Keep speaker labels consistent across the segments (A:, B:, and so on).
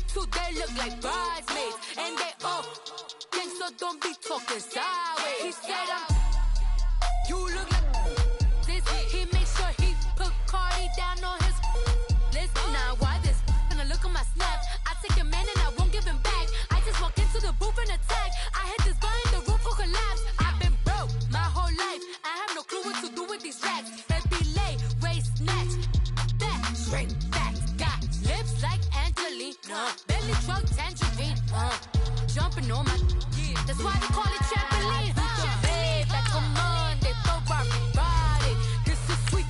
A: too, they look like bridesmaids. And they all think so, don't be talking sideways. He said you look like this. He makes sure he put Cardi down on his list. Now why this? When I look at my snap, I take a man and I won't give him back. I just walk into the booth and attack. I hit this button, the roof will collapse. I've been broke my whole life. I have no clue what to do with these racks. Baby lay, waist snatch, back, straight back. Got lips like Angelina, belly truck tangerine. Jumping on my, that's why they call it trampoline. Hey, back on Monday, for Friday. This is sweet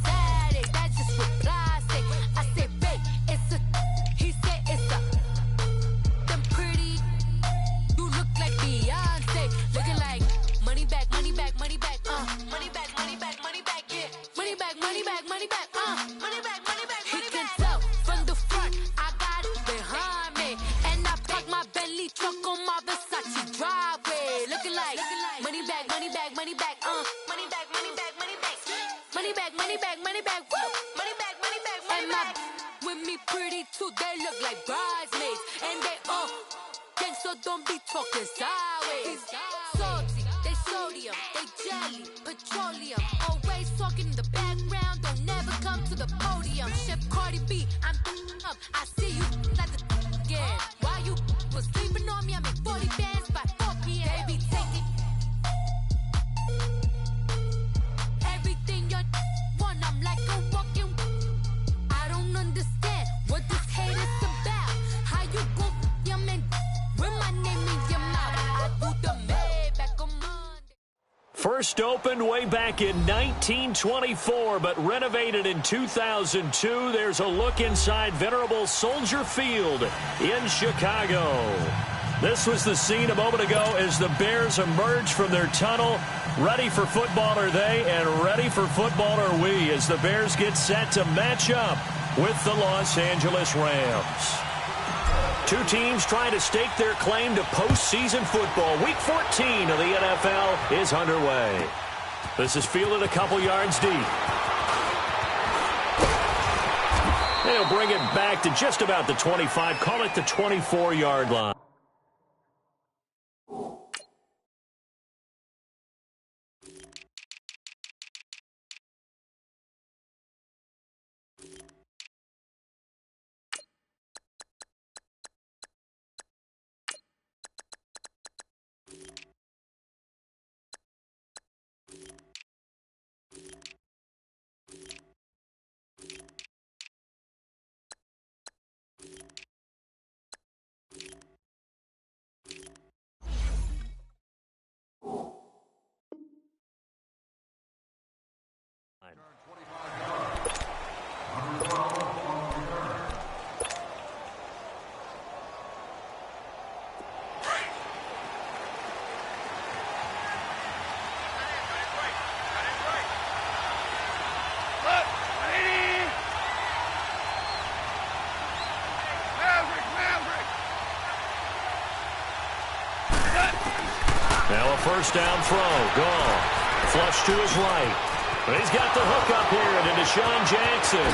A: Saturday, that's just with plastic. I say, babe, it's a, he said it's a, them pretty, you look like Beyonce. Looking like money back, money back, money back, money back, money back, money back, yeah. Money back, money back, money back, money back, money back. He can tell from the front, I got it behind me. And I park my Bentley truck on my Versace driveway. Looking like money back, money back, money back, money back, money back, money back, money back, money back, money back, woo. Money back, money back, money back. With me pretty too, they look like bridesmaids. And they all think so, don't be talking sideways. Salty, they sodium, they jelly, petroleum. Always talking in the background, don't never come to the podium. Chef Cardi B, I'm up, I see you like the again. Why you was sleeping on me? I make 40 bands by 4 p.m. Baby, take it. Everything you want, I'm like a walking. I don't understand what this hate is about. How you go your man with my name in your mouth? I do the Maybach on Monday.
B: First opened way back in 1924, but renovated in 2002. There's a look inside venerable Soldier Field in Chicago. This was the scene a moment ago as the Bears emerged from their tunnel. Ready for football are they, and ready for football are we, as the Bears get set to match up with the Los Angeles Rams. Two teams trying to stake their claim to postseason football. Week 14 of the NFL is underway. This is fielded a couple yards deep. They'll bring it back to just about the 25. Call it the 24-yard line. Now a first down throw. Gone. Flush to his right. But he's got the hook up here to Deshaun Jackson.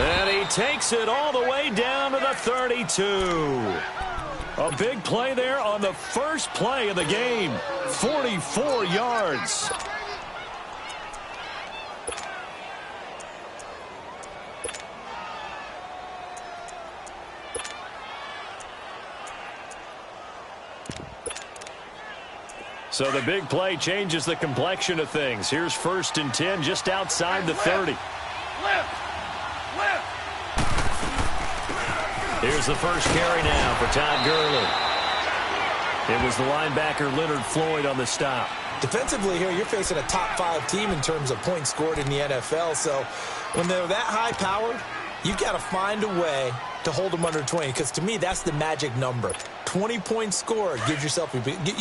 B: And he takes it all the way down to the 32. A big play there on the first play of the game. 44 yards. So the big play changes the complexion of things. Here's 1st and 10 just outside the 30. Here's the first carry now for Todd Gurley. It was the linebacker Leonard Floyd on the stop.
C: Defensively here, you're facing a top 5 team in terms of points scored in the NFL. So when they're that high powered, you've got to find a way to hold them under 20, because to me, that's the magic number. 20 points scored, you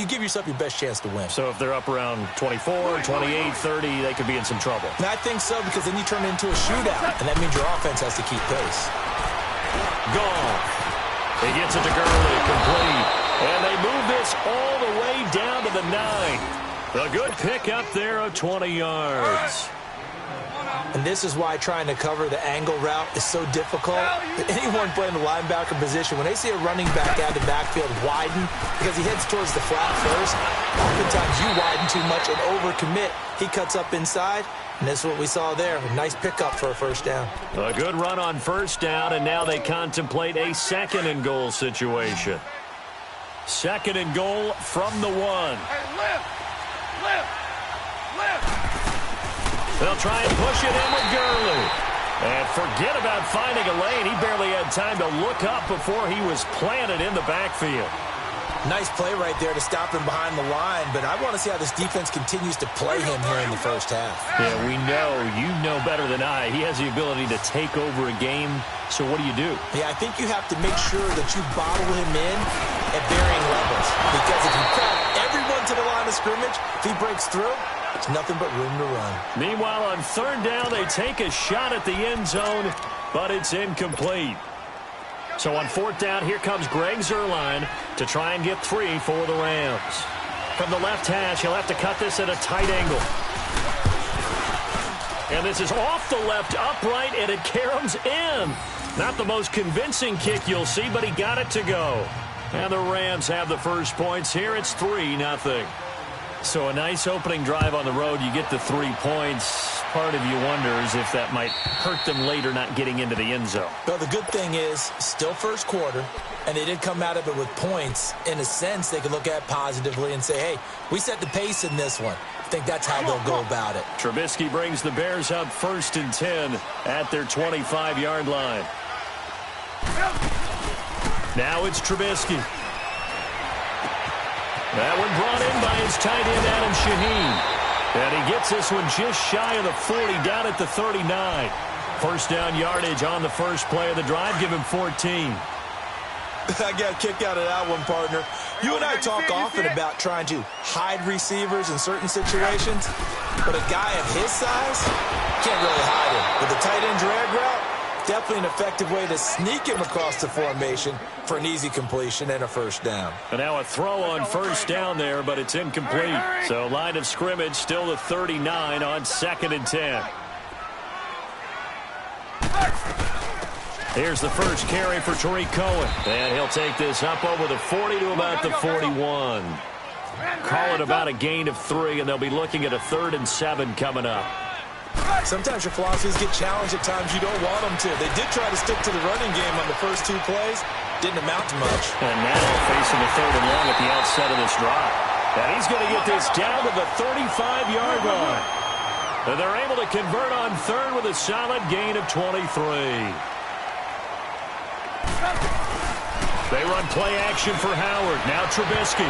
C: give yourself your best chance to win.
B: So if they're up around 24, 28, 30, they could be in some trouble.
C: And I think so, because then you turn it into a shootout, and that means your offense has to keep pace.
B: Gone. He gets it to Gurley, complete. And they move this all the way down to the 9. A good pick up there of 20 yards.
C: And this is why trying to cover the angle route is so difficult. Anyone playing the linebacker position, when they see a running back out of the backfield widen because he heads towards the flat first, oftentimes you widen too much and overcommit. He cuts up inside, and that's what we saw there. A nice pickup for a first down.
B: A good run on first down, and now they contemplate a second-and-goal situation. Second and goal from the 1.
D: Hey, lift!
B: They'll try and push it in with Gurley. And forget about finding a lane. He barely had time to look up before he was planted in the backfield.
C: Nice play right there to stop him behind the line, but I want to see how this defense continues to play him here in the first half.
B: Yeah, we know. You know better than I. He has the ability to take over a game, so what do you do?
C: Yeah, I think you have to make sure that you bottle him in at varying levels, because if you crowd everyone to the line of scrimmage, if he breaks through, it's nothing but room to run.
B: Meanwhile, on third down, they take a shot at the end zone, but it's incomplete. So on fourth down, here comes Greg Zuerlein to try and get 3 for the Rams. From the left hash, he'll have to cut this at a tight angle. And this is off the left upright, and it caroms in. Not the most convincing kick you'll see, but he got it to go. And the Rams have the first points here. It's 3-0. So a nice opening drive on the road. You get the 3 points. Part of you wonders if that might hurt them later not getting into the end zone.
C: But the good thing is, still first quarter, and they did come out of it with points. In a sense, they can look at it positively and say, hey, we set the pace in this one. I think that's how they'll go about it.
B: Trubisky brings the Bears up 1st and 10 at their 25-yard line. Now it's Trubisky. That one brought in by his tight end, Adam Shaheen. And he gets this one just shy of the 40, down at the 39. First down yardage on the first play of the drive. Give him 14.
C: I got a kick out of that one, partner. You and I talk often about trying to hide receivers in certain situations, but a guy of his size can't really hide him. With a tight end drag route, definitely an effective way to sneak him across the formation for an easy completion and a first down.
B: And now a throw on first down there, but it's incomplete. So line of scrimmage still the 39 on 2nd and 10. Here's the first carry for Tariq Cohen. And he'll take this up over the 40 to about the 41. Call it about a gain of 3, and they'll be looking at a 3rd and 7 coming up.
C: Sometimes your philosophies get challenged at times you don't want them to. They did try to stick to the running game on the first 2 plays. Didn't amount to much.
B: And now facing a 3rd and long at the outset of this drive. And he's going to get this down to the 35-yard line. And they're able to convert on 3rd with a solid gain of 23. They run play action for Howard. Now Trubisky.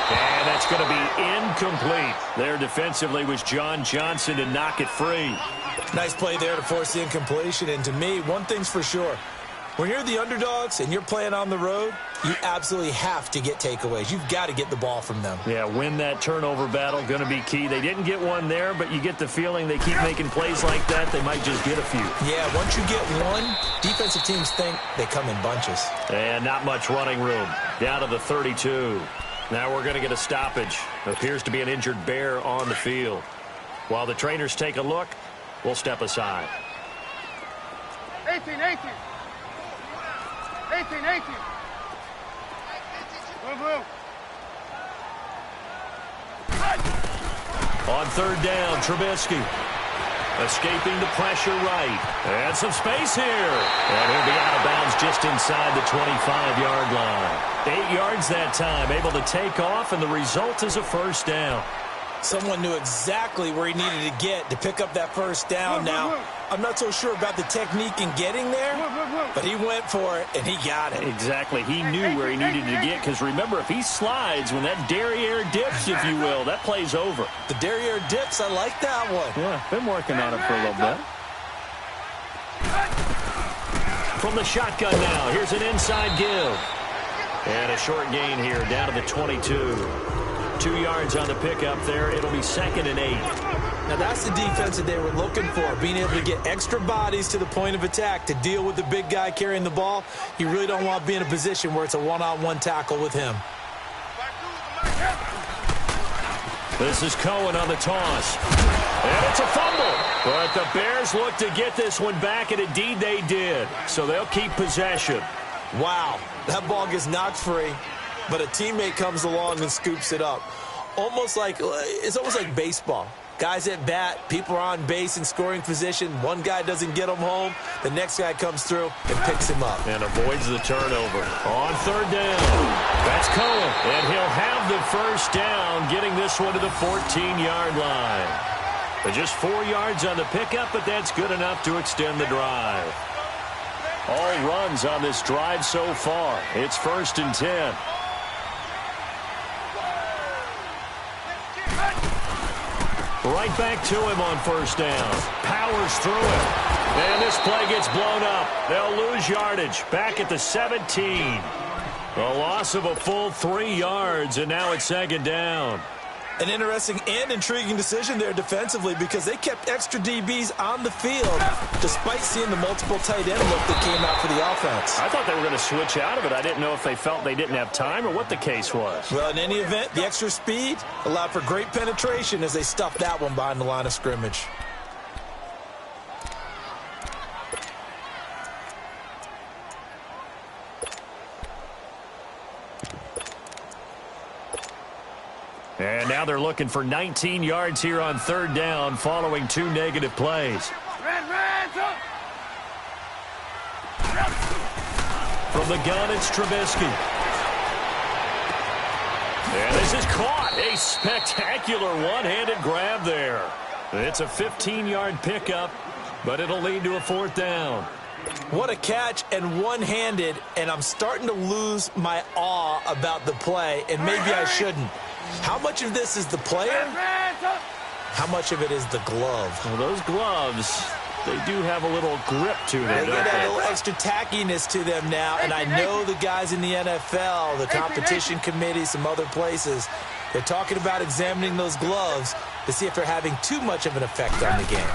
B: And that's going to be incomplete. There defensively was John Johnson to knock it free.
C: Nice play there to force the incompletion. And to me, one thing's for sure. When you're the underdogs and you're playing on the road, you absolutely have to get takeaways. You've got to get the ball from them.
B: Yeah, win that turnover battle, going to be key. They didn't get one there, but you get the feeling they keep making plays like that, they might just get a few.
C: Yeah, once you get one, defensive teams think they come in bunches.
B: And not much running room. Down to the 32. Now we're going to get a stoppage. Appears to be an injured Bear on the field. While the trainers take a look, we'll step aside.
D: 18. 18. Blue.
B: On third down, Trubisky. Escaping the pressure right. And some space here. And he'll be out of bounds just inside the 25-yard line. 8 yards that time. Able to take off, and the result is a first down.
C: Someone knew exactly where he needed to get to pick up that first down. Now, I'm not so sure about the technique in getting there, but he went for it, and he got it.
B: Exactly. He knew where he needed to get, because remember, if he slides, when that derriere dips, if you will, that play's over.
C: The derriere dips, I like that one.
B: Yeah, been working on it for a little bit. From the shotgun now, here's an inside give. And a short gain here, down to the 22. 2 yards on the pickup there. It'll be 2nd and 8.
C: Now, that's the defense that they were looking for, being able to get extra bodies to the point of attack to deal with the big guy carrying the ball. You really don't want to be in a position where it's a one-on-one tackle with him.
B: This is Cohen on the toss. And it's a fumble. But the Bears look to get this one back, and indeed they did. So they'll keep possession.
C: Wow, that ball gets knocked free, but a teammate comes along and scoops it up. It's almost like baseball. Guys at bat, people are on base in scoring position. One guy doesn't get him home. The next guy comes through and picks him up.
B: And avoids the turnover. On third down, that's Cohen. And he'll have the first down, getting this one to the 14-yard line. Just 4 yards on the pickup, but that's good enough to extend the drive. All runs on this drive so far. It's 1st and 10. Right back to him on first down. Powers through it. And this play gets blown up. They'll lose yardage. Back at the 17. A loss of a full 3 yards, and now it's 2nd down.
C: An interesting and intriguing decision there defensively because they kept extra DBs on the field despite seeing the multiple tight end look that came out for the offense.
B: I thought they were going to switch out of it. I didn't know if they felt they didn't have time or what the case was.
C: Well, in any event, the extra speed allowed for great penetration as they stuffed that one behind the line of scrimmage.
B: And now they're looking for 19 yards here on third down following 2 negative plays. From the gun, it's Trubisky. And this is caught. A spectacular one-handed grab there. It's a 15-yard pickup, but it'll lead to a 4th down.
C: What a catch and one-handed, and I'm starting to lose my awe about the play, and maybe I shouldn't. How much of this is the player? How much of it is the glove?
B: Well, those gloves, they do have a little grip to them.
C: They got a little extra tackiness to them now, and I know the guys in the NFL, the competition committee, some other places, they're talking about examining those gloves to see if they're having too much of an effect on the game.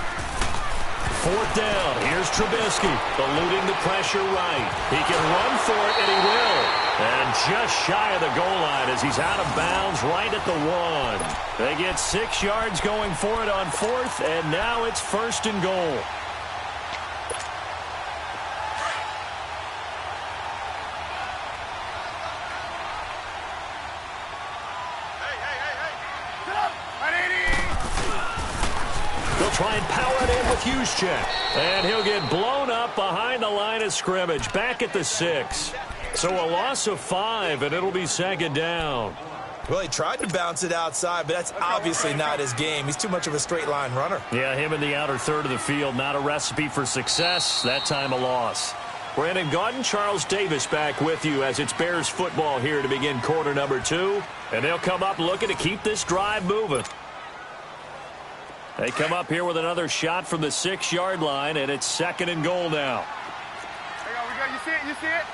B: 4th down. Here's Trubisky, eluding the pressure right. He can run for it, and he will. And just shy of the goal line as he's out of bounds right at the 1. They get 6 yards going for it on 4th, and now it's 1st and goal. They'll try and power it in with Juszczyk. And he'll get blown up behind the line of scrimmage, back at the 6. So a loss of 5, and it'll be 2nd down.
C: Well, he tried to bounce it outside, but that's obviously not his game. He's too much of a straight-line runner.
B: Yeah, him in the outer third of the field, not a recipe for success. That time a loss. Brandon Gaudin, Charles Davis back with you as it's Bears football here to begin quarter number 2. And they'll come up looking to keep this drive moving. They come up here with another shot from the 6-yard line, and it's 2nd and goal now.
D: Hang on, we got, you see it, you see it?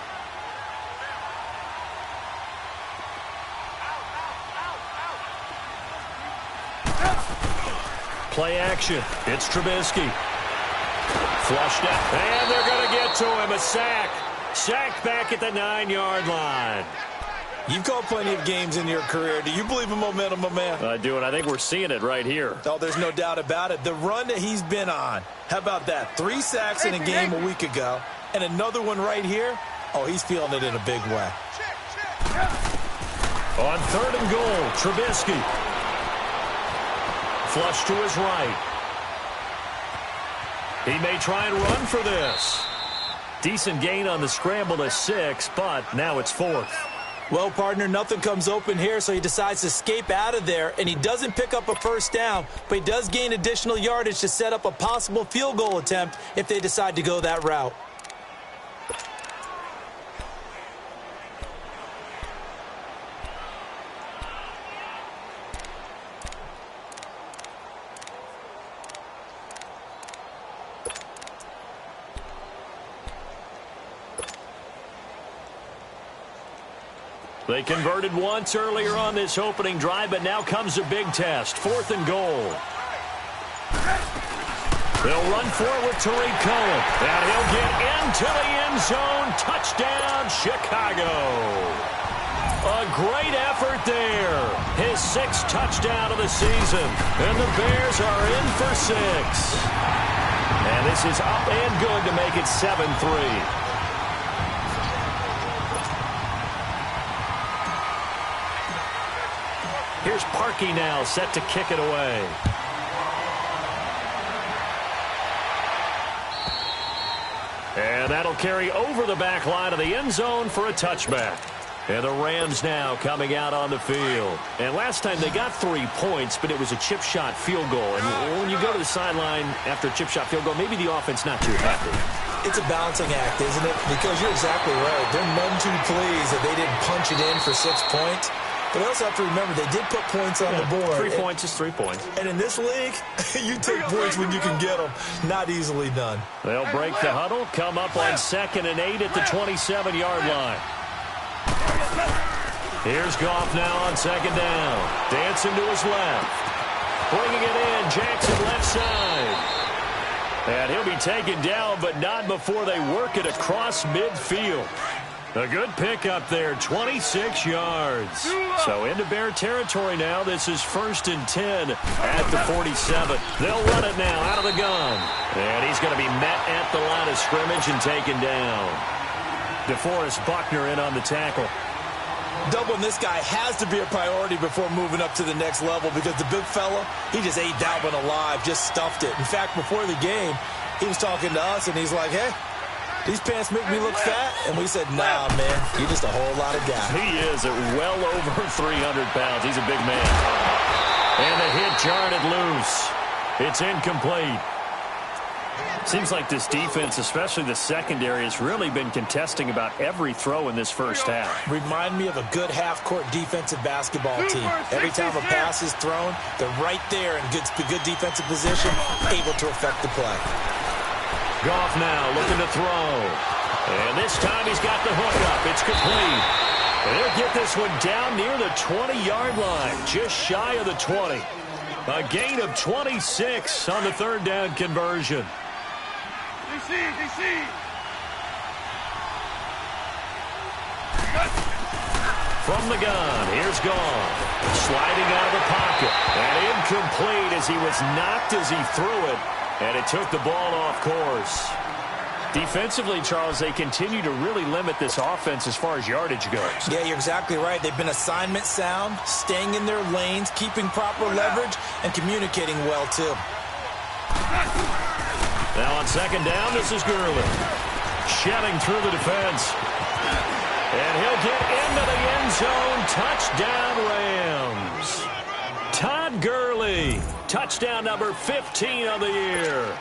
B: Play action. It's Trubisky. Flushed out. And they're going to get to him. A sack. Sack back at the 9-yard line.
C: You've called plenty of games in your career. Do you believe in momentum, my man?
B: I do, and I think we're seeing it right here.
C: Oh, there's no doubt about it. The run that he's been on. How about that? 3 sacks in a game a week ago, and another one right here. Oh, he's feeling it in a big way.
B: On 3rd and goal, Trubisky. Flush to his right. He may try and run for this. Decent gain on the scramble to 6, but now it's 4th.
C: Well, partner, nothing comes open here, so he decides to escape out of there, and he doesn't pick up a first down, but he does gain additional yardage to set up a possible field goal attempt if they decide to go that route.
B: They converted once earlier on this opening drive, but now comes a big test. 4th and goal. They'll run forward with Tariq Cohen. And he'll get into the end zone. Touchdown, Chicago. A great effort there. His 6th touchdown of the season. And the Bears are in for 6. And this is up and good to make it 7-3. Here's Parkey now, set to kick it away. And that'll carry over the back line of the end zone for a touchback. And the Rams now coming out on the field. And last time they got 3 points, but it was a chip shot field goal. And when you go to the sideline after a chip shot field goal, maybe the offense not too happy.
C: It's a balancing act, isn't it? Because you're exactly right. They're none too pleased that they didn't punch it in for 6 points. But I also have to remember they did put points on the board.
B: 3 points is 3 points.
C: And in this league, you take points when you can get them. Not easily done.
B: They'll break the huddle, come up on 2nd and 8 at the 27-yard line. Here's Goff now on 2nd down. Dancing to his left. Bringing it in, Jackson left side. And he'll be taken down, but not before they work it across midfield. A good pickup there, 26 yards. So into Bear territory now. This is 1st and 10 at the 47. They'll run it now out of the gun. And he's going to be met at the line of scrimmage and taken down. DeForest Buckner in on the tackle.
C: Doubling this guy has to be a priority before moving up to the next level because the big fella, he just ate that one alive, just stuffed it. In fact, before the game, he was talking to us, and he's like, hey, these pants make me look fat? And we said, nah, man, you're just a whole lot of guy.
B: He is at well over 300 pounds. He's a big man. And the hit jarred it loose. It's incomplete. Seems like this defense, especially the secondary, has really been contesting about every throw in this first half.
C: Remind me of a good half-court defensive basketball team. Every time a pass is thrown, they're right there in good defensive position, able to affect the play.
B: Goff now looking to throw. And this time he's got the hook up. It's complete. And he'll get this one down near the 20-yard line, just shy of the 20. A gain of 26 on the 3rd down conversion. From the gun, here's Goff. Sliding out of the pocket. And incomplete as he was knocked as he threw it. And it took the ball off course. Defensively, Charles, they continue to really limit this offense as far as yardage goes.
C: Yeah, you're exactly right. They've been assignment sound, staying in their lanes, keeping proper leverage, and communicating well, too.
B: Now on 2nd down, this is Gurley. Shedding through the defense. And he'll get into the end zone. Touchdown, Rams. Todd Gurley. Touchdown number 15 of the year.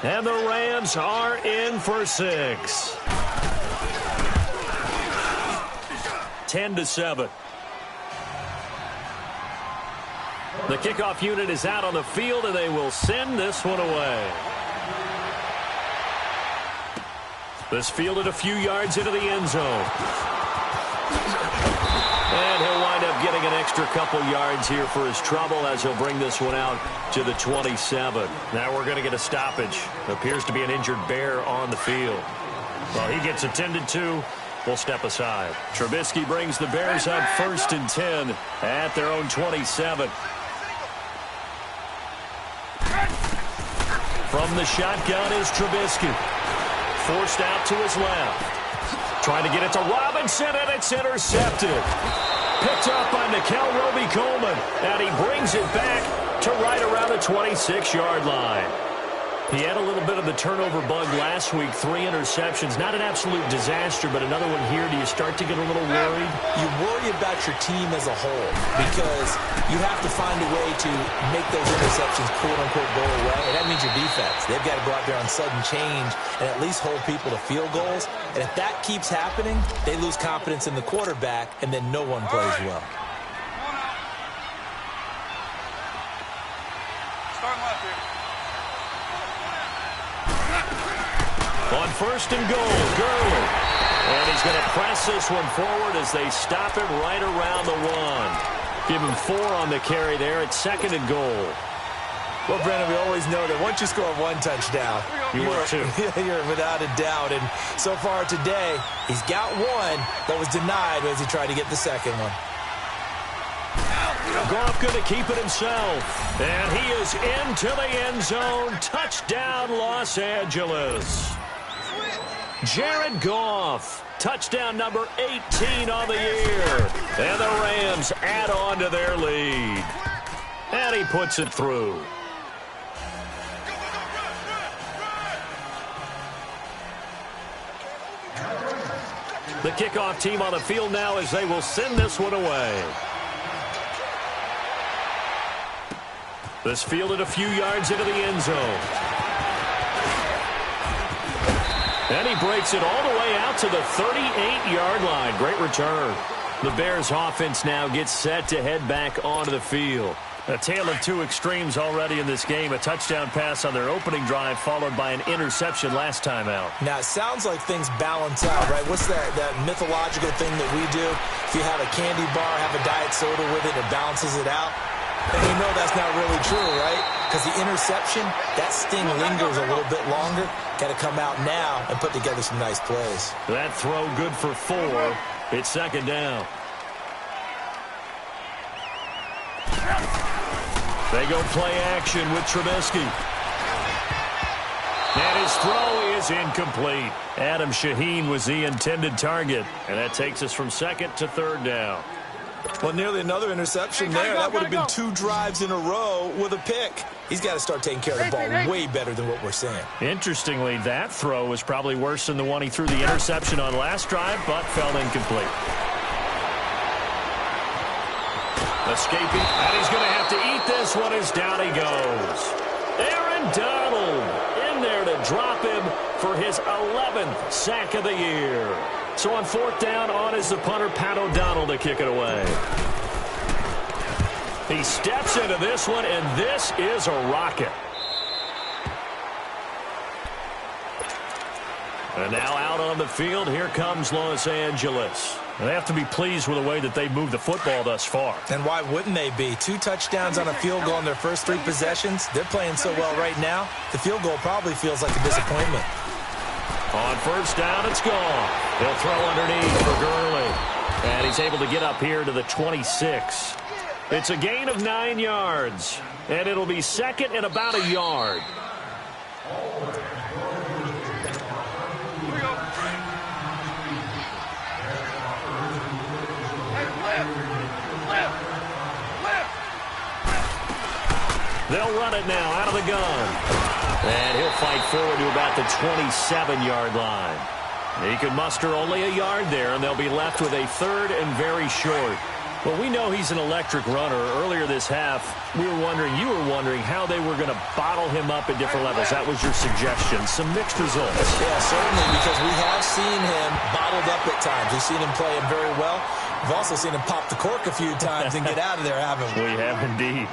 B: And the Rams are in for 6. 10-7. The kickoff unit is out on the field, and they will send this one away. This fielded a few yards into the end zone. And he'll wind up getting an extra couple yards here for his trouble as he'll bring this one out to the 27. Now we're going to get a stoppage. Appears to be an injured Bear on the field. Well, he gets attended to. We'll step aside. Trubisky brings the Bears up 1st and 10 at their own 27. From the shotgun is Trubisky. Forced out to his left. Trying to get it to Robinson, and it's intercepted. Picked up by Nickel Roby-Coleman, and he brings it back to right around the 26-yard line. He had a little bit of the turnover bug last week, 3 interceptions. Not an absolute disaster, but another one here. Do you start to get a little worried?
C: You worry about your team as a whole because you have to find a way to make those interceptions, quote-unquote, go away, and that means your defense. They've got to go out there on sudden change and at least hold people to field goals. And if that keeps happening, they lose confidence in the quarterback, and then no one plays well.
B: On 1st and goal, Gurley. And he's going to press this one forward as they stop him right around the 1. Give him 4 on the carry there at 2nd and goal.
C: Well, Brandon, we always know that once you score one touchdown,
B: you're two.
C: You're without a doubt. And so far today, he's got one that was denied as he tried to get the second one.
B: Goff going to keep it himself. And he is into the end zone. Touchdown, Los Angeles. Jared Goff. Touchdown number 18 on the year. And the Rams add on to their lead. And he puts it through. The kickoff team on the field now as they will send this one away. This fielded a few yards into the end zone. And he breaks it all the way out to the 38-yard line. Great return. The Bears offense now gets set to head back onto the field. A tale of two extremes already in this game. A touchdown pass on their opening drive followed by an interception last time out.
C: Now, it sounds like things balance out, right? What's that mythological thing that we do? If you have a candy bar, have a diet soda with it, it balances it out. And we know that's not really true, right? Because the interception, that sting lingers a little bit longer. Got to come out now and put together some nice plays.
B: That throw good for 4. It's second down. They go play action with Trubisky. And his throw is incomplete. Adam Shaheen was the intended target. And that takes us from second to third down.
C: Well, nearly another interception there. That would have been 2 drives in a row with a pick. He's got to start taking care of the ball way better than what we're seeing.
B: Interestingly, that throw was probably worse than the one he threw the interception on last drive, but fell incomplete. Escaping, and he's going to have to eat this one as down he goes. Aaron Donald in there to drop him for his 11th sack of the year. So on fourth down, on is the punter, Pat O'Donnell, to kick it away. He steps into this one, and this is a rocket. And now out on the field, here comes Los Angeles. They have to be pleased with the way that they've moved the football thus far.
C: And why wouldn't they be? 2 touchdowns on a field goal in their first 3 possessions. They're playing so well right now, the field goal probably feels like a disappointment.
B: On first down, it's gone. He'll throw underneath for Gurley. And he's able to get up here to the 26. It's a gain of 9 yards. And it'll be second and about a yard. They'll run it now out of the gun. And he'll fight forward to about the 27-yard line. He could muster only a yard there, and they'll be left with a third and very short. Well, we know he's an electric runner. Earlier this half, you were wondering how they were going to bottle him up at different levels. That was your suggestion. Some mixed results.
C: Yeah, certainly, because we have seen him bottled up at times. We've seen him play him very well. We've also seen him pop the cork a few times and get out of there, haven't we?
B: We have indeed.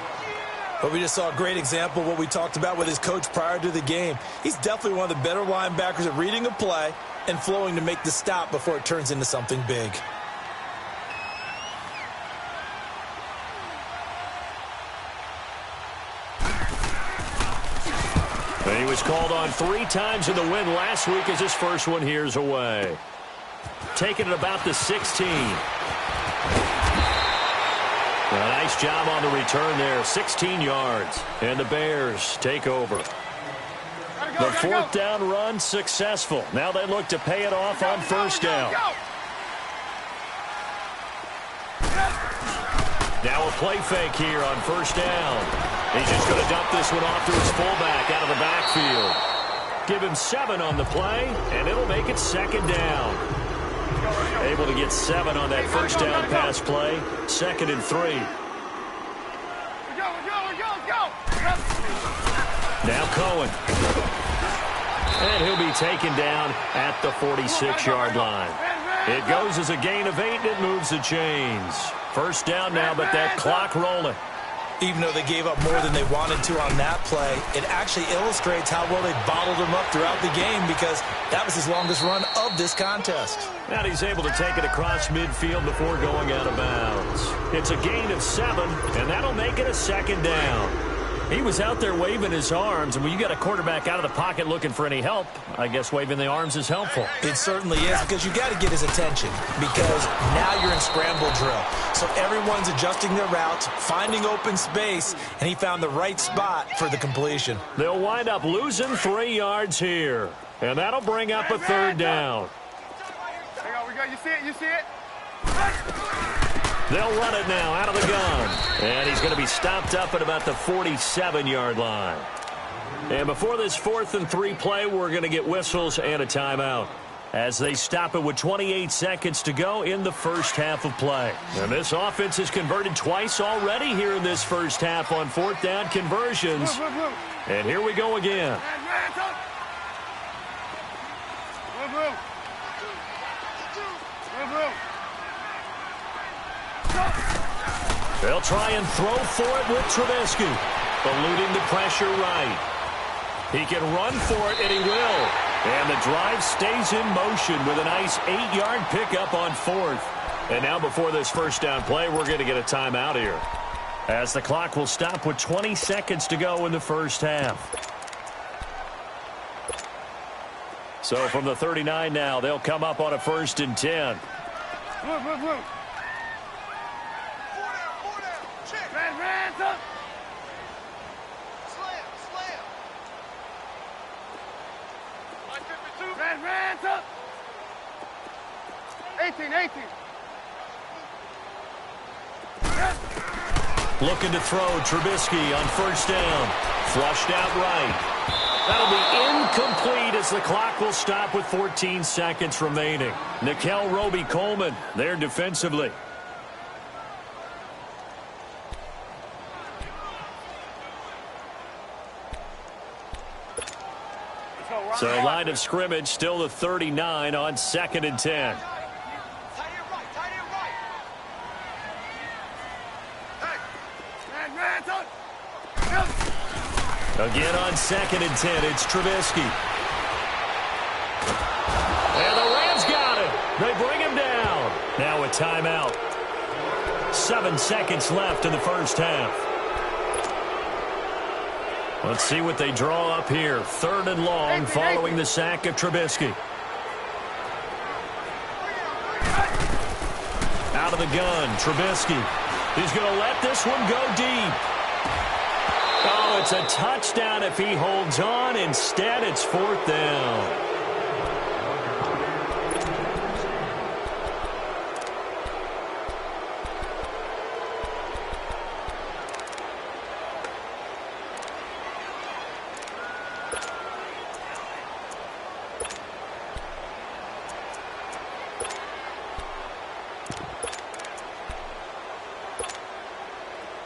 C: But we just saw a great example of what we talked about with his coach prior to the game. He's definitely one of the better linebackers at reading a play and flowing to make the stop before it turns into something big.
B: And he was called on 3 times in the win last week as his first one here's away. Taking it about the 16. A nice job on the return there, 16 yards. And the Bears take over. The fourth down run successful. Now they look to pay it off on first down. Now a play fake here on first down. He's just going to dump this one off to his fullback out of the backfield. Give him 7 on the play, and it'll make it second down. Able to get 7 on that first down pass play. Second and 3. Now Cohen. And he'll be taken down at the 46-yard line. It goes as a gain of 8, and it moves the chains. First down now, but that clock rolling.
C: Even though they gave up more than they wanted to on that play, it actually illustrates how well they bottled him up throughout the game because that was his longest run of this contest.
B: And he's able to take it across midfield before going out of bounds. It's a gain of 7, and that'll make it a second down. He was out there waving his arms, and when you got a quarterback out of the pocket looking for any help, I guess waving the arms is helpful.
C: It certainly is, because you got to get his attention, because now you're in scramble drill. So everyone's adjusting their routes, finding open space, and he found the right spot for the completion.
B: They'll wind up losing 3 yards here, and that'll bring up a third down.
D: Hang on, we got, you see it, you see it?
B: They'll run it now out of the gun. And he's going to be stopped up at about the 47-yard line. And before this 4th and 3 play, we're going to get whistles and a timeout as they stop it with 28 seconds to go in the first half of play. And this offense has converted twice already here in this first half on 4th down conversions. And here we go again. They'll try and throw for it with Trubisky, eluding the pressure right. He can run for it, and he will. And the drive stays in motion with a nice 8-yard pickup on 4th. And now before this first down play, we're going to get a timeout here, as the clock will stop with 20 seconds to go in the first half. So from the 39 now, they'll come up on a 1st and 10.
D: Ransom. 18.
B: Looking to throw Trubisky on 1st down. Flushed out right. That'll be incomplete as the clock will stop with 14 seconds remaining. Nikel Roby-Coleman there defensively. So line of scrimmage still the 39 on 2nd and 10. Again on 2nd and 10, it's Trubisky. And the Rams got him. They bring him down. Now a timeout. 7 seconds left in the first half. Let's see what they draw up here. 3rd and long following the sack of Trubisky. Out of the gun, Trubisky. He's going to let this one go deep. Oh, it's a touchdown if he holds on. Instead, it's 4th down.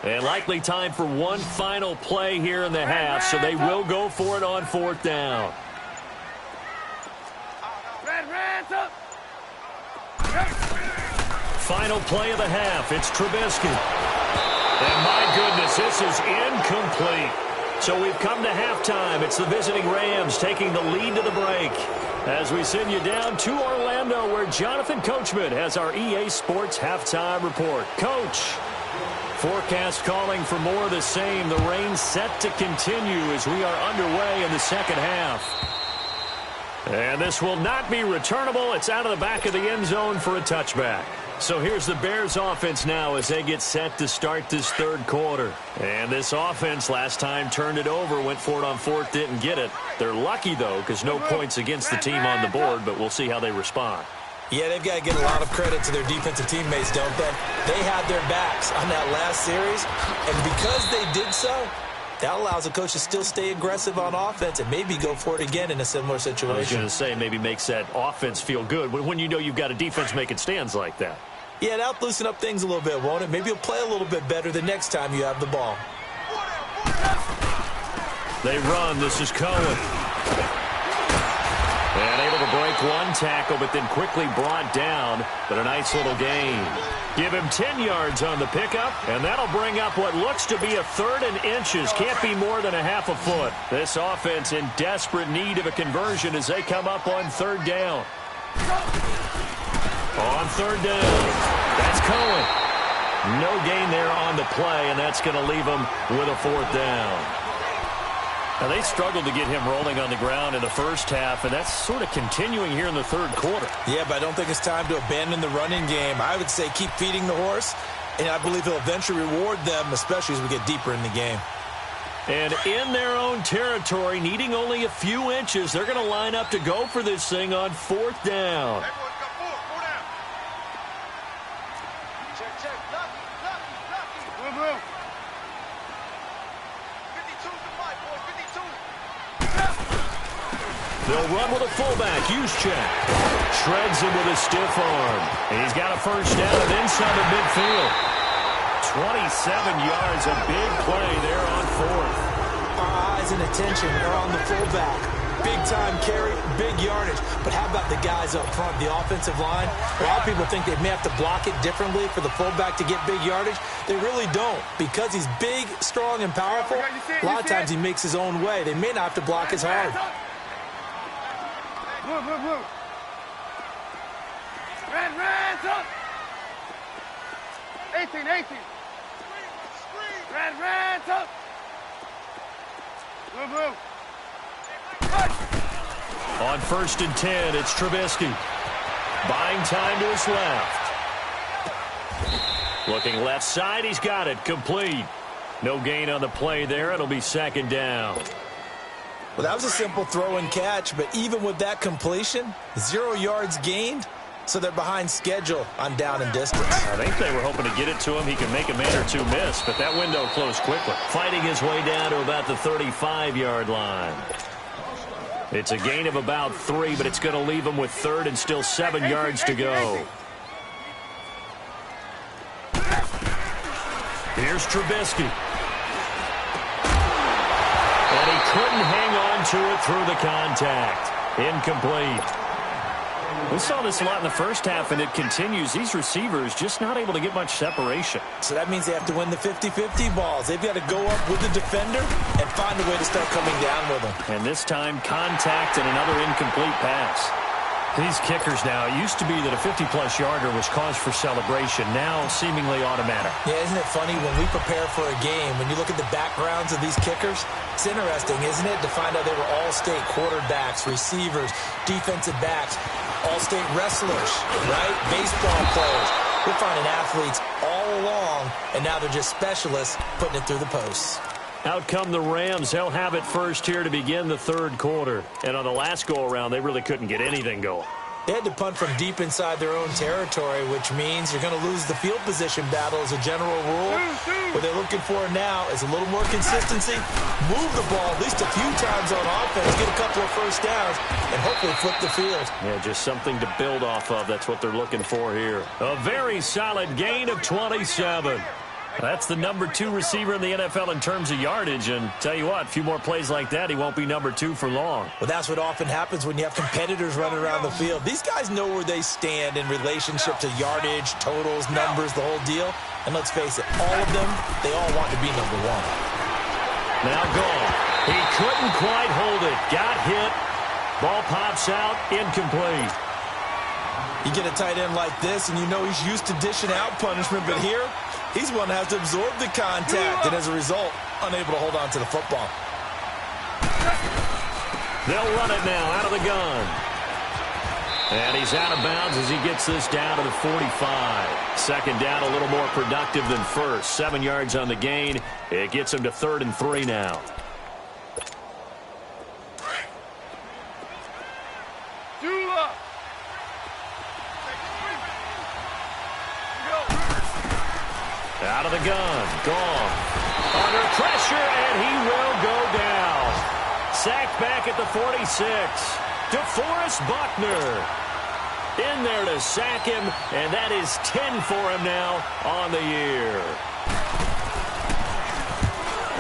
B: And likely time for one final play here in the half, so they will go for it on 4th down. Final play of the half, it's Trubisky. And my goodness, this is incomplete. So we've come to halftime. It's the visiting Rams taking the lead to the break, as we send you down to Orlando, where Jonathan Coachman has our EA Sports halftime report. Coach. Forecast calling for more of the same. The rain set to continue as we are underway in the second half. And this will not be returnable. It's out of the back of the end zone for a touchback. So here's the Bears offense now as they get set to start this 3rd quarter. And this offense last time turned it over, went for it on 4th, didn't get it. They're lucky, though, because no points against the team on the board, but we'll see how they respond.
C: Yeah, they've got to give a lot of credit to their defensive teammates, don't they? They had their backs on that last series, and because they did so, that allows the coach to still stay aggressive on offense and maybe go for it again in a similar situation.
B: I was going to say, maybe makes that offense feel good when you know you've got a defense making stands like that.
C: Yeah, that'll loosen up things a little bit, won't it? Maybe you'll play a little bit better the next time you have the ball.
B: They run. This is Cohen. And able to break one tackle, but then quickly brought down. But a nice little gain. Give him 10 yards on the pickup, and that'll bring up what looks to be a 3rd and inches. Can't be more than a half a foot. This offense in desperate need of a conversion as they come up on 3rd down. On 3rd down, that's Cohen. No gain there on the play, and that's going to leave them with a 4th down. Now, they struggled to get him rolling on the ground in the first half, and that's sort of continuing here in the third quarter.
C: Yeah, but I don't think it's time to abandon the running game. I would say keep feeding the horse, and I believe he'll eventually reward them, especially as we get deeper in the game.
B: And in their own territory, needing only a few inches, they're going to line up to go for this thing on 4th down.
D: Everyone's got 4 down. Check. Lucky. Move. 52's the fight, boys. 52.
B: They'll run with a fullback. Juszczyk shreds him with a stiff arm. And he's got a first down and inside the midfield. 27 yards, a big play there on 4th.
C: Our eyes and attention are on the fullback. Big-time carry, big yardage. But how about the guys up front, the offensive line? A lot of people think they may have to block it differently for the fullback to get big yardage. They really don't. Because he's big, strong, and powerful, a lot of times he makes his own way. They may not have to block as hard.
D: Move. Red, up. 18. Red, up. Move.
B: On 1st and 10, it's Trubisky. Buying time to his left. Looking left side, he's got it. Complete. No gain on the play there. It'll be 2nd down.
C: Well, that was a simple throw and catch, but even with that completion, 0 yards gained, so they're behind schedule on down and distance.
B: I think they were hoping to get it to him. He could make a man or two miss, but that window closed quickly. Fighting his way down to about the 35-yard line. It's a gain of about 3, but it's going to leave him with 3rd and still 7 yards to go. Here's Trubisky. And he couldn't hang on to it through the contact. Incomplete. We saw this a lot in the first half, and it continues. These receivers just not able to get much separation.
C: So that means they have to win the 50-50 balls. They've got to go up with the defender and find a way to start coming down with them.
B: And this time, contact and another incomplete pass. These kickers now, it used to be that a 50-plus yarder was cause for celebration. Now, seemingly automatic.
C: Yeah, isn't it funny when we prepare for a game, when you look at the backgrounds of these kickers, it's interesting, isn't it, to find out they were all-state quarterbacks, receivers, defensive backs, all-state wrestlers, right? Baseball players. We're finding athletes all along, and now they're just specialists putting it through the posts.
B: Out come the Rams. They'll have it first here to begin the third quarter. And on the last go-around, they really couldn't get anything going.
C: They had to punt from deep inside their own territory, which means you're going to lose the field position battle as a general rule. What they're looking for now is a little more consistency, move the ball at least a few times on offense, get a couple of first downs, and hopefully flip the field.
B: Yeah, just something to build off of. That's what they're looking for here. A very solid gain of 27. That's the number 2 receiver in the NFL in terms of yardage, and tell you what, a few more plays like that, he won't be number 2 for long.
C: Well, that's what often happens when you have competitors running around the field. These guys know where they stand in relationship to yardage, totals, numbers, the whole deal. And let's face it, all of them, they all want to be number 1.
B: Now gone. He couldn't quite hold it. Got hit. Ball pops out. Incomplete.
C: You get a tight end like this, and you know he's used to dishing out punishment, but here, he's one that has to absorb the contact, and as a result, unable to hold on to the football.
B: They'll run it now out of the gun. And he's out of bounds as he gets this down to the 45. Second down, a little more productive than first. 7 yards on the gain. It gets him to 3rd and 3 now. Out of the gun. Gone. Under pressure, and he will go down. Sacked back at the 46. DeForest Buckner in there to sack him, and that is 10 for him now on the year.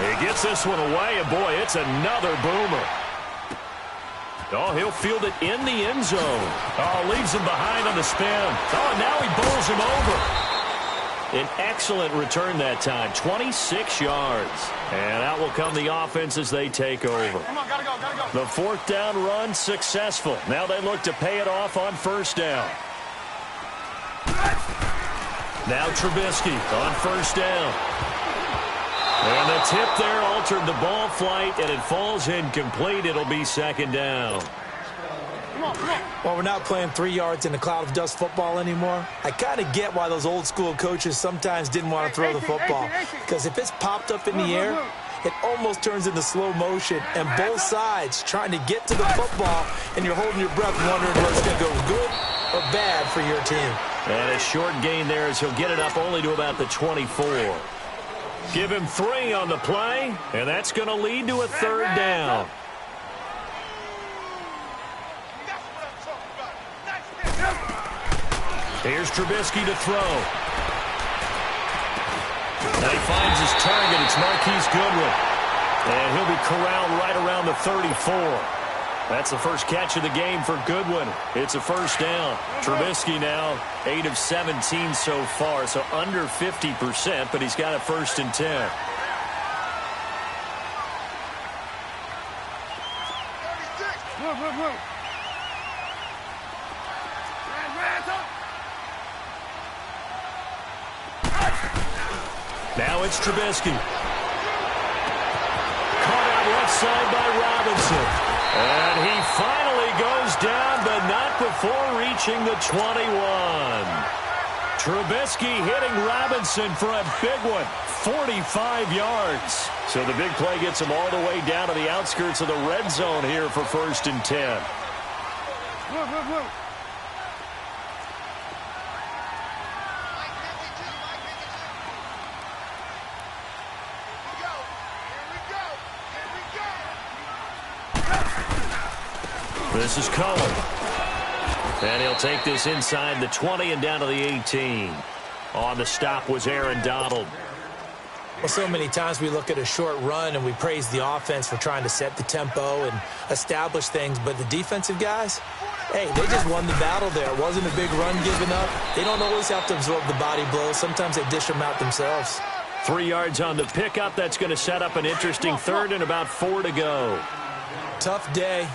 B: He gets this one away, and boy, it's another boomer. Oh, he'll field it in the end zone. Oh, leaves him behind on the spin. Oh, and now he bowls him over. An excellent return that time, 26 yards. And out will come the offense as they take over.
D: Come on, gotta go.
B: The 4th down run successful. Now they look to pay it off on 1st down. Now Trubisky on first down. And the tip there altered the ball flight, and it falls incomplete. It'll be second down.
C: Well, we're not playing 3 yards in a cloud of dust football anymore. I kind of get why those old school coaches sometimes didn't want to throw the football. Because if it's popped up in the air, it almost turns into slow motion, and both sides trying to get to the football, and you're holding your breath wondering whether it's going to go good or bad for your team.
B: And a short gain there as he'll get it up only to about the 24. Give him 3 on the play, and that's going to lead to a third down. Here's Trubisky to throw. Now he finds his target. It's Marquise Goodwin. And he'll be corralled right around the 34. That's the first catch of the game for Goodwin. It's a first down. Trubisky now 8 of 17 so far, so under 50%, but he's got a 1st and 10. Now it's Trubisky. Caught out left side by Robinson. And he finally goes down, but not before reaching the 21. Trubisky hitting Robinson for a big one, 45 yards. So the big play gets him all the way down to the outskirts of the red zone here for 1st and 10. This is Cohen. And he'll take this inside the 20 and down to the 18. On the stop was Aaron Donald.
C: Well, so many times we look at a short run and we praise the offense for trying to set the tempo and establish things, but the defensive guys, hey, they just won the battle there. It wasn't a big run given up. They don't always have to absorb the body blows. Sometimes they dish them out themselves.
B: 3 yards on the pickup. That's going to set up an interesting third and about 4 to go.
C: Tough day.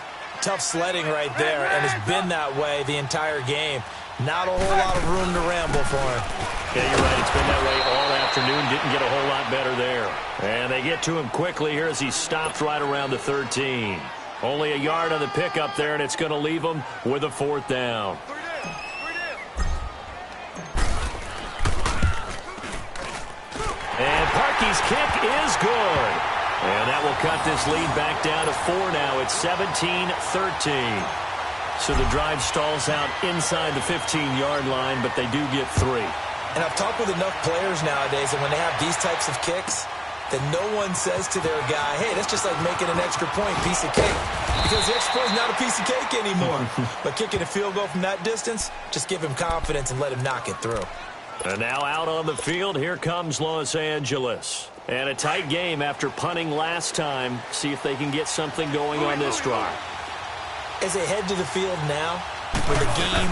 C: Tough sledding right there, and it's been that way the entire game. Not a whole lot of room to ramble for him.
B: Yeah, you're right. It's been that way all afternoon. Didn't get a whole lot better there. And they get to him quickly here as he stops right around the 13. Only a yard on the pickup there, and it's going to leave him with a 4th down. And Parkey's kick is good. And that will cut this lead back down to 4 now. It's 17-13. So the drive stalls out inside the 15-yard line, but they do get 3.
C: And I've talked with enough players nowadays, and when they have these types of kicks, that no one says to their guy, hey, that's just like making an extra point, piece of cake. Because the extra point is not a piece of cake anymore. But kicking a field goal from that distance, just give him confidence and let him knock it through.
B: And now out on the field, here comes Los Angeles. And a tight game after punting last time. See if they can get something going on this drive.
C: As they head to the field now, with the game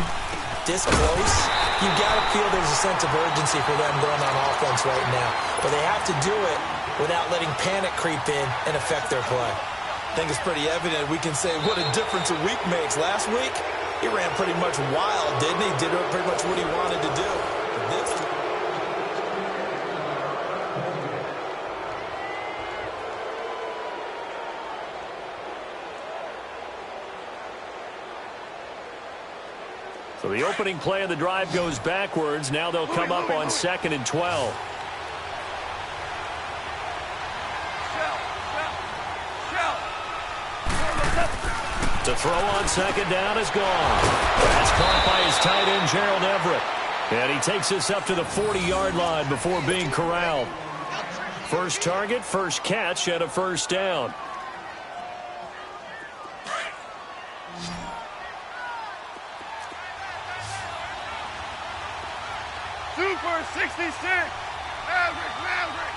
C: this close, you got to feel there's a sense of urgency for them going on offense right now. But they have to do it without letting panic creep in and affect their play. I think it's pretty evident. We can say what a difference a week makes. Last week, he ran pretty much wild, didn't he? Did pretty much what he wanted to do. But this
B: So the opening play of the drive goes backwards. Now they'll come up on 2nd and 12. To throw on 2nd down is gone. That's caught by his tight end, Gerald Everett. And he takes this up to the 40-yard line before being corralled. First target, first catch, and a 1st down.
D: Super 66. Maverick.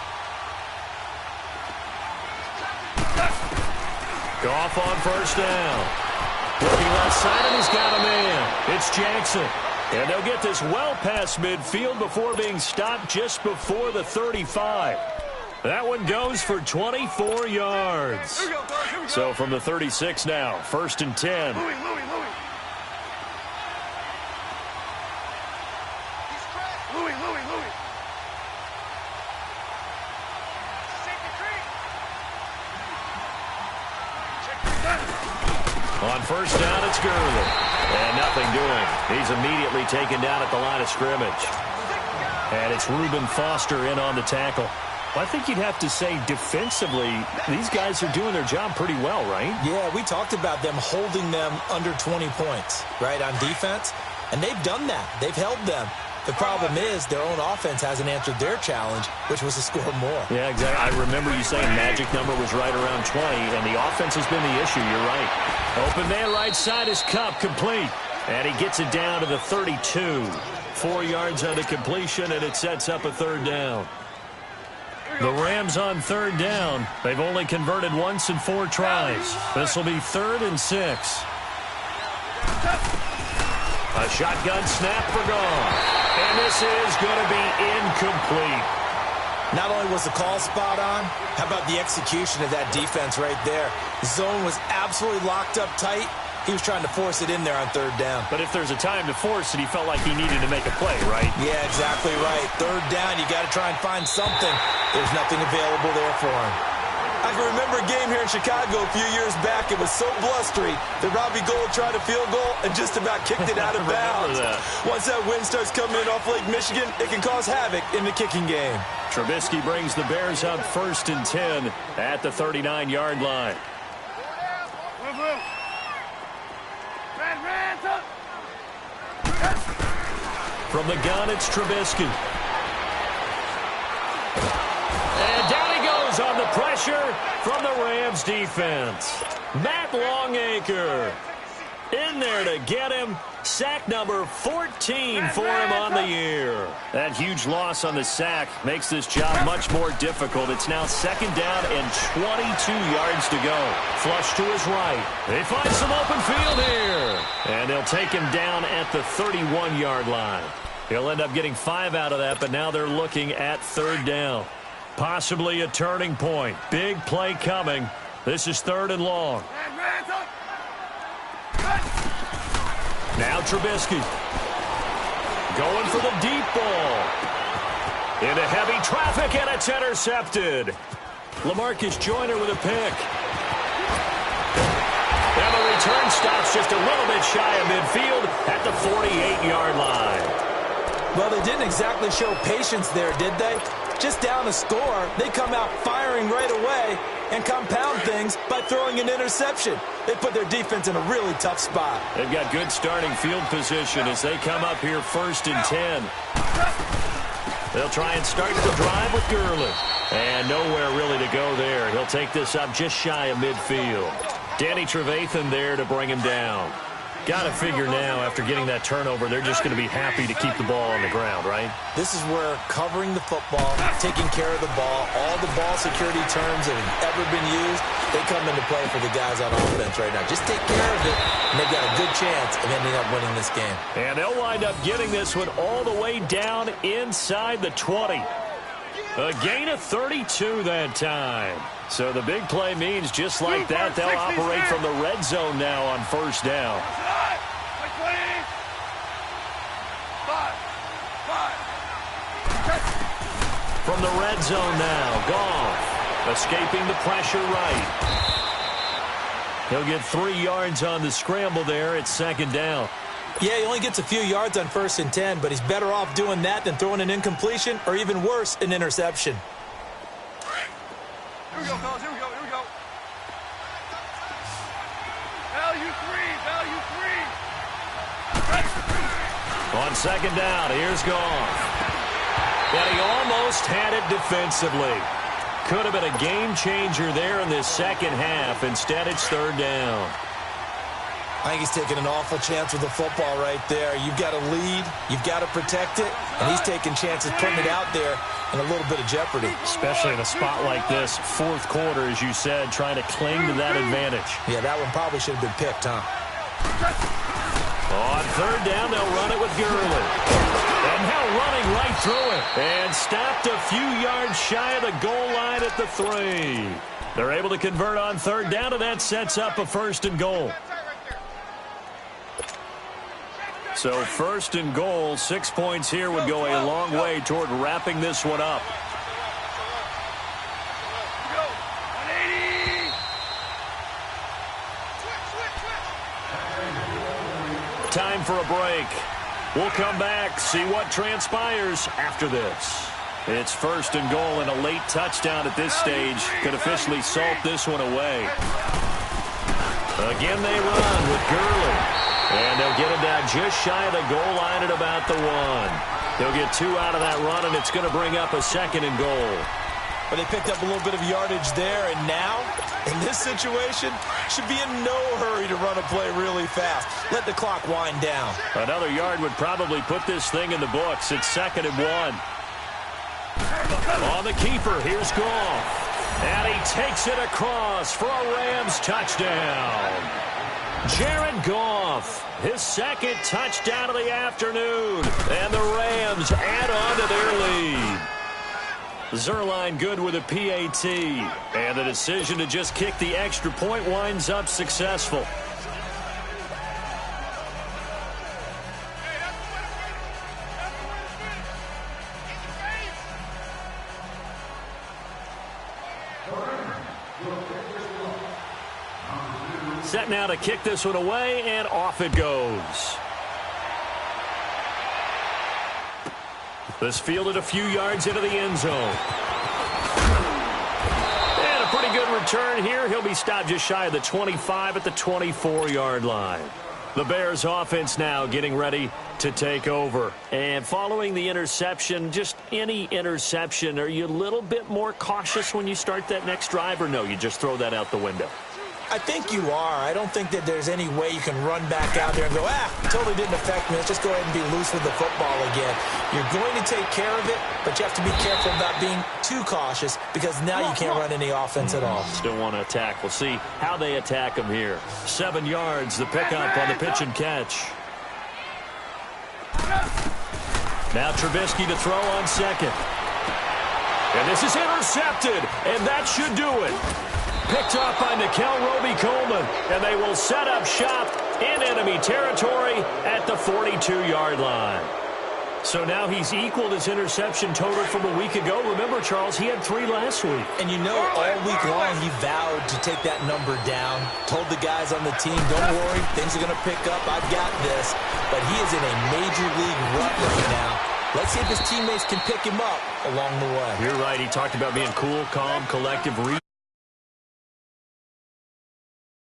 B: Goff on 1st down. Looking left side, and he's got a man. It's Jackson. And they'll get this well past midfield before being stopped just before the 35. That one goes for 24 yards.
D: Here we go.
B: So from the 36 now, 1st and 10.
D: Louis. Louis.
B: On first down, it's Gurley. And nothing doing. He's immediately taken down at the line of scrimmage. And it's Reuben Foster in on the tackle. Well, I think you'd have to say defensively, these guys are doing their job pretty well, right?
C: Yeah, we talked about them holding them under 20 points, right, on defense. And they've done that. They've held them. The problem is their own offense hasn't answered their challenge, which was to score more.
B: Yeah, exactly. I remember you saying magic number was right around 20, and the offense has been the issue. You're right. Open man right side is Cup, complete. And he gets it down to the 32. 4 yards on the completion, and it sets up a third down. The Rams on third down. They've only converted once in 4 tries. This will be 3rd and 6. A shotgun snap for gone. And this is going to be incomplete.
C: Not only was the call spot on, how about the execution of that defense right there? The zone was absolutely locked up tight. He was trying to force it in there on third down.
B: But if there's a time to force it, he felt like he needed to make a play, right?
C: Yeah, exactly right. Third down, you got to try and find something. There's nothing available there for him. I can remember a game here in Chicago a few years back. It was so blustery that Robbie Gould tried a field goal and just about kicked it out of bounds. Once that wind starts coming in off Lake Michigan, it can cause havoc in the kicking game.
B: Trubisky brings the Bears up 1st and 10 at the 39-yard line. From the gun, it's Trubisky. And down he goes on the pressure from the Rams defense. Matt Longacre in there to get him. Sack number 14 for him on the year. That huge loss on the sack makes this job much more difficult. It's now 2nd down and 22 yards to go. Flush to his right. They find some open field here. And they'll take him down at the 31-yard line. He'll end up getting 5 out of that, but now they're looking at 3rd down. Possibly a turning point. Big play coming. This is 3rd and long. Now Trubisky going for the deep ball. Into heavy traffic, and it's intercepted. LaMarcus Joyner with a pick. And the return stops just a little bit shy of midfield at the 48-yard line.
C: Well, they didn't exactly show patience there, did they? Just down a score, they come out firing right away and compound things by throwing an interception. They put their defense in a really tough spot.
B: They've got good starting field position as they come up here 1st and 10. They'll try and start the drive with Gurley. And nowhere really to go there. He'll take this up just shy of midfield. Danny Trevathan there to bring him down. Got to figure now, after getting that turnover, they're just going to be happy to keep the ball on the ground, right?
C: This is where covering the football, taking care of the ball, all the ball security terms that have ever been used, they come into play for the guys on offense right now. Just take care of it, and they've got a good chance of ending up winning this game.
B: And they'll wind up getting this one all the way down inside the 20. A gain of 32 that time. So the big play means just like that, they'll operate from the red zone now on 1st down. From the red zone now, Goff escaping the pressure right. He'll get 3 yards on the scramble there at 2nd down.
C: Yeah, he only gets a few yards on 1st and 10, but he's better off doing that than throwing an incompletion or even worse, an interception.
D: Here we go, fellas. Here we go. Value three.
B: On 2nd down, here's Goff. And he almost had it defensively. Could have been a game changer there in this 2nd half. Instead, it's 3rd down.
C: I think he's taking an awful chance with the football right there. You've got to lead, you've got to protect it, and he's taking chances putting it out there in a little bit of jeopardy.
B: Especially in a spot like this, 4th quarter, as you said, trying to cling to that advantage.
C: Yeah, that one probably should have been picked, huh?
B: On 3rd down, they'll run it with Gurley. And now running right through it. And stopped a few yards shy of the goal line at the 3. They're able to convert on 3rd down, and that sets up a 1st and goal. So first and goal, 6 points here would go a long way toward wrapping this one up.
D: Go. 180.
B: Time for a break. We'll come back, see what transpires after this. It's first and goal, and a late touchdown at this stage could officially salt this one away. Again they run with Gurley. And they'll get him down just shy of the goal line at about the 1. They'll get 2 out of that run, and it's going to bring up a second and goal.
C: But they picked up a little bit of yardage there, and now, in this situation, should be in no hurry to run a play really fast. Let the clock wind down.
B: Another yard would probably put this thing in the books. It's second and 1. On the keeper, here's Goff. And he takes it across for a Rams touchdown. Jared Goff, his second touchdown of the afternoon. And the Rams add on to their lead. Zerline good with a PAT. And the decision to just kick the extra point winds up successful. Set now to kick this one away, and off it goes. This fielded a few yards into the end zone. And a pretty good return here. He'll be stopped just shy of the 25 at the 24-yard line. The Bears offense now getting ready to take over. And following the interception, just any interception, are you a little bit more cautious when you start that next drive, or no, you just throw that out the window?
C: I think you are. I don't think that there's any way you can run back out there and go, totally didn't affect me. Let's just go ahead and be loose with the football again. You're going to take care of it, but you have to be careful about being too cautious because now you can't run any offense at all.
B: Still want to attack. We'll see how they attack him here. 7 yards, the pickup on the pitch and catch. Now Trubisky to throw on second. And this is intercepted, and that should do it. Picked off by Nickel Roby-Coleman, and they will set up shop in enemy territory at the 42-yard line. So now he's equaled his interception total from a week ago. Remember, Charles, he had 3 last week.
C: And you know, all week long he vowed to take that number down. Told the guys on the team, don't worry, things are going to pick up. I've got this. But he is in a major league rut right now. Let's see if his teammates can pick him up along the way.
B: You're right. He talked about being cool, calm, collective.